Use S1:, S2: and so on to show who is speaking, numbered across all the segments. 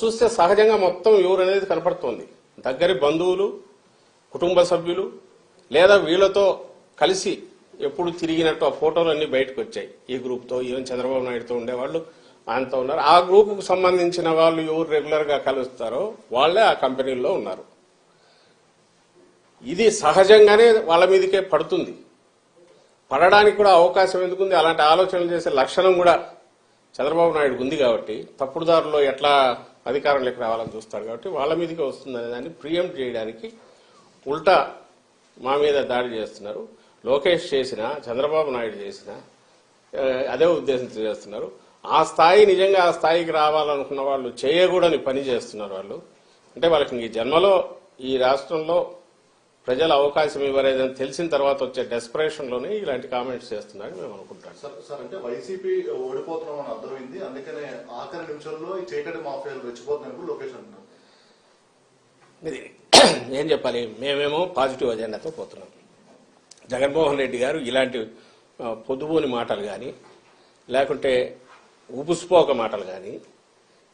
S1: చూస్తే సహజంగా మొత్తం ఎవరు అనేది కనపడుతోంది. దగ్గరి బంధువులు, కుటుంబ సభ్యులు లేదా వీళ్ళతో కలిసి ఎప్పుడు తిరిగినట్టు ఆ ఫోటోలన్నీ బయటకు వచ్చాయి. ఈ గ్రూప్తో ఈవెన్ చంద్రబాబు నాయుడుతో ఉండేవాళ్ళు ఆయనతో ఉన్నారు. ఆ గ్రూపుకు సంబంధించిన వాళ్ళు ఎవరు రెగ్యులర్ గా కలుస్తారో వాళ్లే ఆ కంపెనీల్లో ఉన్నారు. ఇది సహజంగానే వాళ్ళ మీదకే పడుతుంది. పడడానికి కూడా అవకాశం ఎందుకుంది? అలాంటి ఆలోచనలు చేసే లక్షణం కూడా చంద్రబాబు నాయుడు ఉంది కాబట్టి తప్పుడు దారిలో ఎట్లా అధికారంలోకి రావాలని చూస్తాడు కాబట్టి వాళ్ళ మీదకే వస్తుందనే దాన్ని ప్రియంప్ట్ చేయడానికి ఉల్టా మా మీద దాడి చేస్తున్నారు. లోకేష్ చేసినా చంద్రబాబు నాయుడు చేసినా అదే ఉద్దేశంతో చేస్తున్నారు. ఆ స్థాయి నిజంగా ఆ స్థాయికి రావాలనుకున్న వాళ్ళు చేయకూడని పని చేస్తున్నారు. వాళ్ళు అంటే వాళ్ళకి ఈ జన్మలో ఈ రాష్ట్రంలో ప్రజల అవకాశం ఇవ్వలేదని తెలిసిన తర్వాత వచ్చే డెస్పరేషన్ లోనే ఇలాంటి కామెంట్స్ చేస్తున్నారని మేము అనుకుంటాం.
S2: సార్ అంటే వైసీపీ ఓడిపోతున్నాం అని అర్థమైంది, అందుకనే ఆఖరి నిమిషంలో ఈ చీకటి మాఫియాలు రెచ్చిపోతున్నప్పుడు లోకేష్ అంటున్నారు.
S1: ఏం చెప్పాలి, మేమేమో పాజిటివ్ అజెండాతో పోతున్నాం. జగన్మోహన్ రెడ్డి గారు ఇలాంటి పొదుపుని మాటలు కానీ, లేకుంటే ఉపుసుపోక మాటలు కానీ,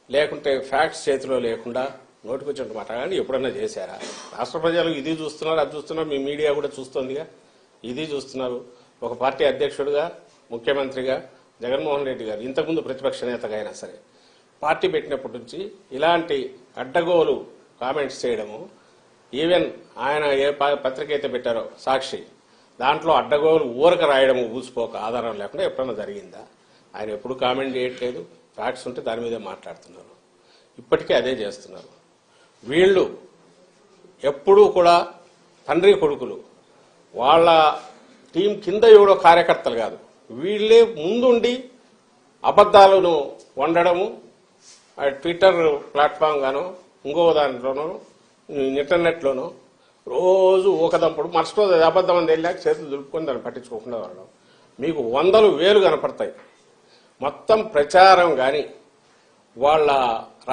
S1: లేకుంటే ఫ్యాక్ట్స్ చేతిలో లేకుండా నోటికొచ్చిన మాట కానీ ఎప్పుడన్నా చేశారా? రాష్ట్ర ప్రజలు ఇది చూస్తున్నారు, అది చూస్తున్నారు, మీ మీడియా కూడా చూస్తోందిగా, ఇది చూస్తున్నారు. ఒక పార్టీ అధ్యక్షుడిగా, ముఖ్యమంత్రిగా జగన్మోహన్ రెడ్డి గారు ఇంతకుముందు ప్రతిపక్ష నేతగా అయినా సరే పార్టీ పెట్టినప్పటి నుంచి ఇలాంటి అడ్డగోలు కామెంట్స్ చేయడము, ఈవెన్ ఆయన ఏ పత్రిక అయితే పెట్టారో సాక్షి, దాంట్లో అడ్డగోలు ఊరక రాయడము ఊసిపోక ఆధారం లేకుండా ఎప్పుడన్నా జరిగిందా? ఆయన ఎప్పుడు కామెంట్ చేయట్లేదు. ఫ్యాక్ట్స్ ఉంటే దాని మీదే మాట్లాడుతున్నారు. ఇప్పటికే అదే చేస్తున్నారు. వీళ్ళు ఎప్పుడూ కూడా తండ్రి కొడుకులు, వాళ్ళ టీం కింద ఎవడో కార్యకర్తలు కాదు, వీళ్ళే ముందుండి అబద్దాలను వండడము, ట్విట్టర్ ప్లాట్ఫామ్ గానో ఇంకో దాంట్లోనో ఇంటర్నెట్లోనో రోజు ఊకదంపుడు, మర్చిపోతుంది అబద్ధం అని వెళ్ళాక చేతులు దులుపుకొని దాన్ని పట్టించుకోకుండా వాడడం. మీకు వందలు వేలు కనపడతాయి. మొత్తం ప్రచారం కానీ, వాళ్ళ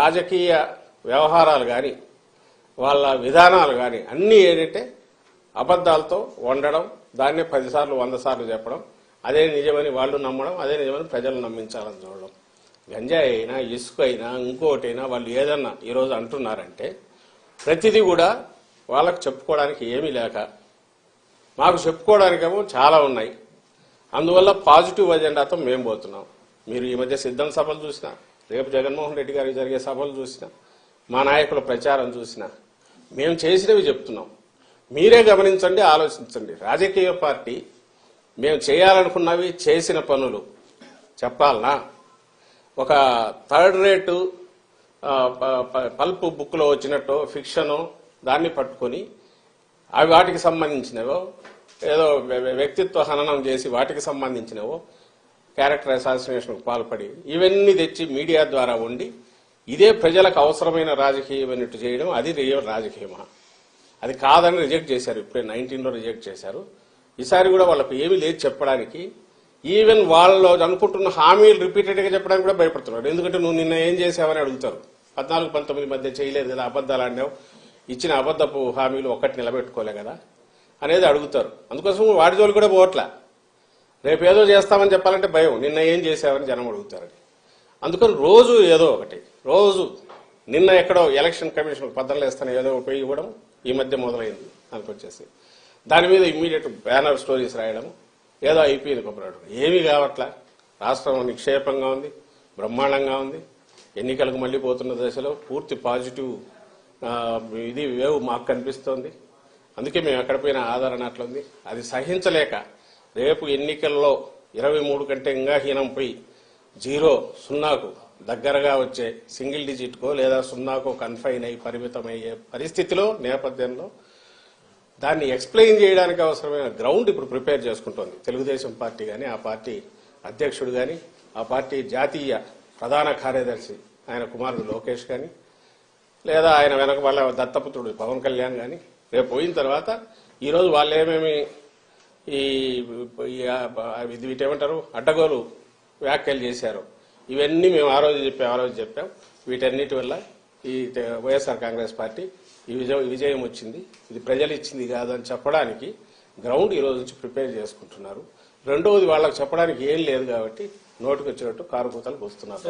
S1: రాజకీయ వ్యవహారాలు కానీ, వాళ్ళ విధానాలు కానీ అన్నీ ఏంటంటే అబద్దాలతో వండడం, దాన్నే 10 సార్లు 100 సార్లు చెప్పడం, అదే నిజమని వాళ్ళు నమ్మడం, అదే నిజమని ప్రజలు నమ్మించాలని చూడడం. గంజాయి అయినా, ఇసుక అయినా, ఇంకోటైనా వాళ్ళు ఏదన్నా ఈరోజు అంటున్నారంటే ప్రతిదీ కూడా వాళ్ళకు చెప్పుకోవడానికి ఏమీ లేక, మాకు చెప్పుకోవడానికేమో చాలా ఉన్నాయి. అందువల్ల పాజిటివ్ అజెండాతో మేము పోతున్నాం. మీరు ఈ మధ్య సిద్ధం సభలు చూసినా, రేపు జగన్మోహన్ రెడ్డి గారికి జరిగే సభలు చూసినా, మా నాయకుల ప్రచారం చూసినా మేము చేసినవి చెప్తున్నాం. మీరే గమనించండి, ఆలోచించండి. రాజకీయ పార్టీ మేము చేయాలనుకున్నవి, చేసిన పనులు చెప్పాలనా? ఒక థర్డ్ రేటు పల్ప్ బుక్లో వచ్చినట్టు ఫిక్షను దాన్ని పట్టుకొని అవి వాటికి సంబంధించినవో, ఏదో వ్యక్తిత్వ హననం చేసి వాటికి సంబంధించినవో, క్యారెక్టర్ అసాసినేషన్కు పాల్పడి ఇవన్నీ తెచ్చి మీడియా ద్వారా ఉండి ఇదే ప్రజలకు అవసరమైన రాజకీయం అన్నట్టు చేయడం, అది రియల్ రాజకీయమా? అది కాదని రిజెక్ట్ చేశారు. ఇప్పుడే 19లో రిజెక్ట్ చేశారు. ఈసారి కూడా వాళ్ళకు ఏమీ లేదు చెప్పడానికి. ఈవెన్ వాళ్ళు అనుకుంటున్న హామీలు రిపీటెడ్గా చెప్పడానికి కూడా భయపడుతున్నారు. ఎందుకంటే నువ్వు నిన్న ఏం చేసావని అడుగుతారు. 14-19 మధ్య చేయలేదు కదా, అబద్దాలు ఆడినావు, ఇచ్చిన అబద్దపు హామీలు ఒక్కటి నిలబెట్టుకోలే కదా అనేది అడుగుతారు. అందుకోసం వాటి జోలు కూడా పోవట్లా. రేపు ఏదో చేస్తామని చెప్పాలంటే భయం, నిన్న ఏం చేసావని జనం అడుగుతారని. అందుకని రోజు ఏదో ఒకటి, రోజు నిన్న ఎక్కడో ఎలక్షన్ కమిషన్ పద్ధతులు వేస్తాను ఏదో ఉపయోగ ఇవ్వడం ఈ మధ్య మొదలైంది. దానికి వచ్చేసి దాని మీద ఇమ్మీడియట్ బ్యానర్ స్టోరీస్ రాయడం, ఏదో అయిపోయింది కొబ్బరాడు. ఏమీ కావట్లా. రాష్ట్రం నిక్షేపంగా ఉంది, బ్రహ్మాండంగా ఉంది. ఎన్నికలకు మళ్లీ పోతున్న దశలో పూర్తి పాజిటివ్ ఇది వేవ్ మాకు కనిపిస్తోంది. అందుకే మేము ఎక్కడ పోయినా ఆదరణ అట్లుంది. అది సహించలేక రేపు ఎన్నికల్లో 23 కంటే ఇంకా హీనం పోయి 0-0కు దగ్గరగా వచ్చే సింగిల్ డిజిట్కో లేదా 0కో కన్ఫైన్ అయ్యి పరిమితమయ్యే పరిస్థితిలో నేపథ్యంలో దాన్ని ఎక్స్ప్లెయిన్ చేయడానికి అవసరమైన గ్రౌండ్ ఇప్పుడు ప్రిపేర్ చేసుకుంటోంది తెలుగుదేశం పార్టీ కానీ, ఆ పార్టీ అధ్యక్షుడు కానీ, ఆ పార్టీ జాతీయ ప్రధాన కార్యదర్శి ఆయన కుమారుడు లోకేష్ కానీ, లేదా ఆయన వెనక వాళ్ళ దత్తపుత్రుడు పవన్ కళ్యాణ్ కానీ. రేపు పోయిన తర్వాత ఈరోజు వాళ్ళు ఏమేమి వీటేమంటారు అడ్డగోలు వ్యాఖ్యలు చేశారు, ఇవన్నీ మేము ఆ రోజు చెప్పాం. వీటన్నిటి వల్ల ఈ వైఎస్ఆర్ కాంగ్రెస్ పార్టీ ఈ విజయం వచ్చింది, ఇది ప్రజలు ఇచ్చింది కాదని చెప్పడానికి గ్రౌండ్ ఈ రోజు నుంచి ప్రిపేర్ చేసుకుంటున్నారు. రెండవది వాళ్ళకు చెప్పడానికి ఏం లేదు కాబట్టి నోటికి వచ్చినట్టు కారు కూతలు కూస్తున్నారు.